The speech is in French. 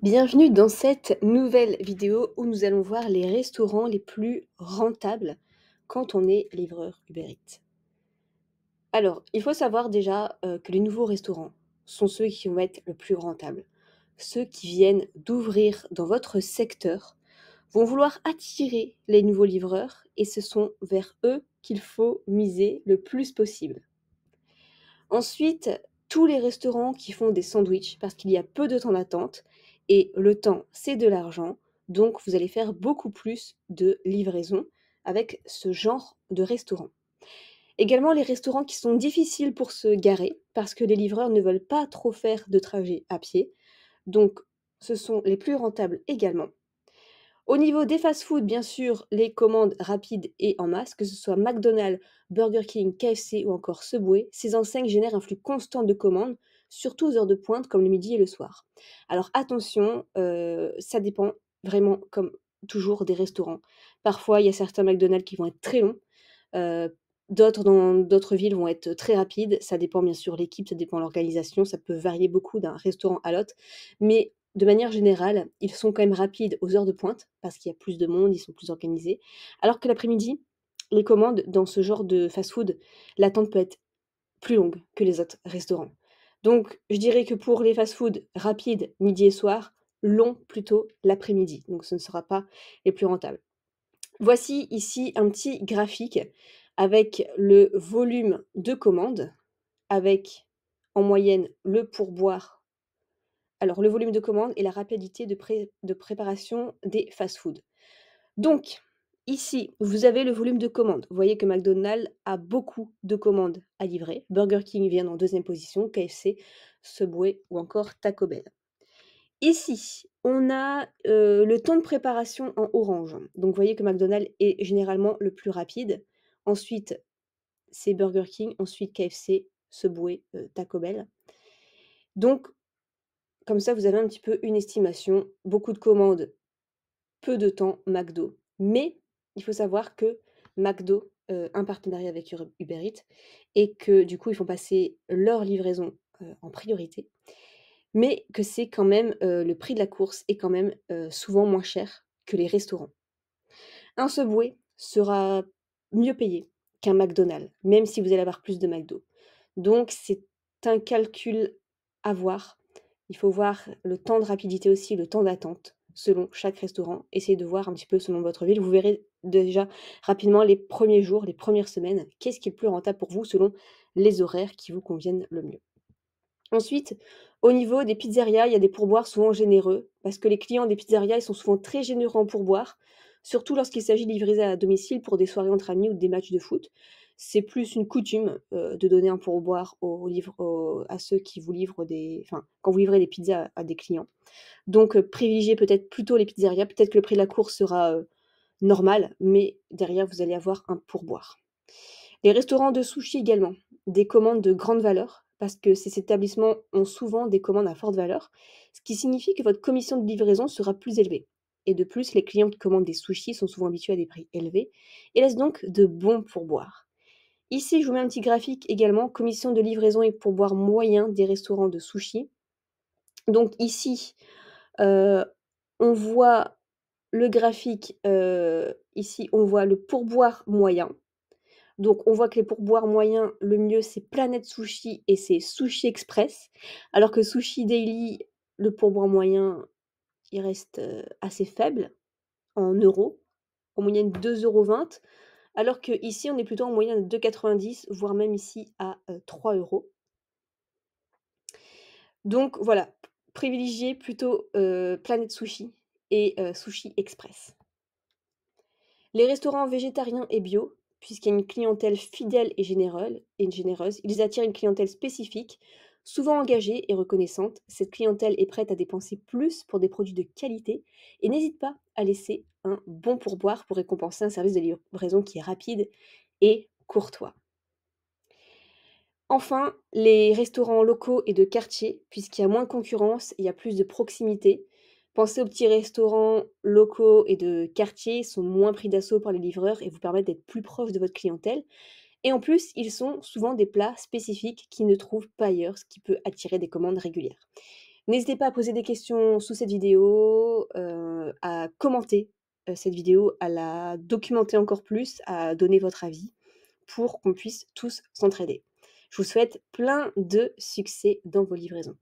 Bienvenue dans cette nouvelle vidéo où nous allons voir les restaurants les plus rentables quand on est livreur Uber Eats. Alors, il faut savoir déjà que les nouveaux restaurants sont ceux qui vont être le plus rentables. Ceux qui viennent d'ouvrir dans votre secteur vont vouloir attirer les nouveaux livreurs et ce sont vers eux qu'il faut miser le plus possible. Ensuite, tous les restaurants qui font des sandwichs, parce qu'il y a peu de temps d'attente et le temps, c'est de l'argent, donc vous allez faire beaucoup plus de livraisons avec ce genre de restaurant. Également, les restaurants qui sont difficiles pour se garer, parce que les livreurs ne veulent pas trop faire de trajet à pied, donc ce sont les plus rentables également. Au niveau des fast-food, bien sûr, les commandes rapides et en masse, que ce soit McDonald's, Burger King, KFC ou encore Subway, ces enseignes génèrent un flux constant de commandes, surtout aux heures de pointe comme le midi et le soir. Alors attention, ça dépend vraiment, comme toujours, des restaurants. Parfois, il y a certains McDonald's qui vont être très longs, heu, d'autres dans d'autres villes vont être très rapides. Ça dépend bien sûr l'équipe, ça dépend l'organisation, ça peut varier beaucoup d'un restaurant à l'autre. Mais de manière générale, ils sont quand même rapides aux heures de pointe, parce qu'il y a plus de monde, ils sont plus organisés. Alors que l'après-midi, les commandes dans ce genre de fast-food, l'attente peut être plus longue que les autres restaurants. Donc je dirais que pour les fast-food rapides, midi et soir, long plutôt l'après-midi, donc ce ne sera pas les plus rentables. Voici ici un petit graphique avec le volume de commandes, avec en moyenne le pourboire. Alors le volume de commandes et la rapidité de préparation des fast-food. Donc ici, vous avez le volume de commandes. Vous voyez que McDonald's a beaucoup de commandes à livrer. Burger King vient en deuxième position, KFC, Subway ou encore Taco Bell. Ici, on a, le temps de préparation en orange. Donc vous voyez que McDonald's est généralement le plus rapide. Ensuite, c'est Burger King, ensuite KFC, Subway, Taco Bell. Donc comme ça, vous avez un petit peu une estimation. Beaucoup de commandes, peu de temps, McDo. Mais il faut savoir que McDo, un partenariat avec Uber Eats et que du coup, ils font passer leur livraison, en priorité. Mais que c'est quand même, le prix de la course est quand même, souvent moins cher que les restaurants. Un Subway sera mieux payé qu'un McDonald's, même si vous allez avoir plus de McDo. Donc c'est un calcul à voir. Il faut voir le temps de rapidité aussi, le temps d'attente selon chaque restaurant. Essayez de voir un petit peu selon votre ville. Vous verrez déjà rapidement les premiers jours, les premières semaines, qu'est-ce qui est le plus rentable pour vous selon les horaires qui vous conviennent le mieux. Ensuite, au niveau des pizzerias, il y a des pourboires souvent généreux parce que les clients des pizzerias, ils sont souvent très généreux en pourboire, surtout lorsqu'il s'agit de livrer à domicile pour des soirées entre amis ou des matchs de foot. C'est plus une coutume, de donner un pourboire à ceux qui vous livrent quand vous livrez des pizzas à des clients. Donc, privilégiez peut-être plutôt les pizzerias. Peut-être que le prix de la course sera, normal, mais derrière vous allez avoir un pourboire. Les restaurants de sushi également, des commandes de grande valeur, parce que ces établissements ont souvent des commandes à forte valeur, ce qui signifie que votre commission de livraison sera plus élevée. Et de plus, les clients qui commandent des sushis sont souvent habitués à des prix élevés et laissent donc de bons pourboires. Ici, je vous mets un petit graphique également, commission de livraison et pourboire moyen des restaurants de sushis. Donc ici, heu, on voit le graphique, ici on voit le pourboire moyen. Donc on voit que les pourboires moyens, le mieux c'est Planet Sushi et c'est Sushi Express. Alors que Sushi Daily, le pourboire moyen, il reste, assez faible en euros, en moyenne 2,20 €, alors qu'ici on est plutôt en moyenne de 2,90 €, voire même ici à, 3 €. Donc voilà, privilégiez plutôt, Planet Sushi et Sushi Express. Les restaurants végétariens et bio, puisqu'il y a une clientèle fidèle et généreuse, ils attirent une clientèle spécifique, souvent engagée et reconnaissante. Cette clientèle est prête à dépenser plus pour des produits de qualité et n'hésite pas à laisser un bon pourboire pour récompenser un service de livraison qui est rapide et courtois. Enfin, les restaurants locaux et de quartier, puisqu'il y a moins de concurrence, il y a plus de proximité. Pensez aux petits restaurants locaux et de quartier, ils sont moins pris d'assaut par les livreurs et vous permettent d'être plus proche de votre clientèle. Et en plus, ils sont souvent des plats spécifiques qu'ils ne trouvent pas ailleurs, ce qui peut attirer des commandes régulières. N'hésitez pas à poser des questions sous cette vidéo, à commenter, cette vidéo, à la documenter encore plus, à donner votre avis pour qu'on puisse tous s'entraider. Je vous souhaite plein de succès dans vos livraisons.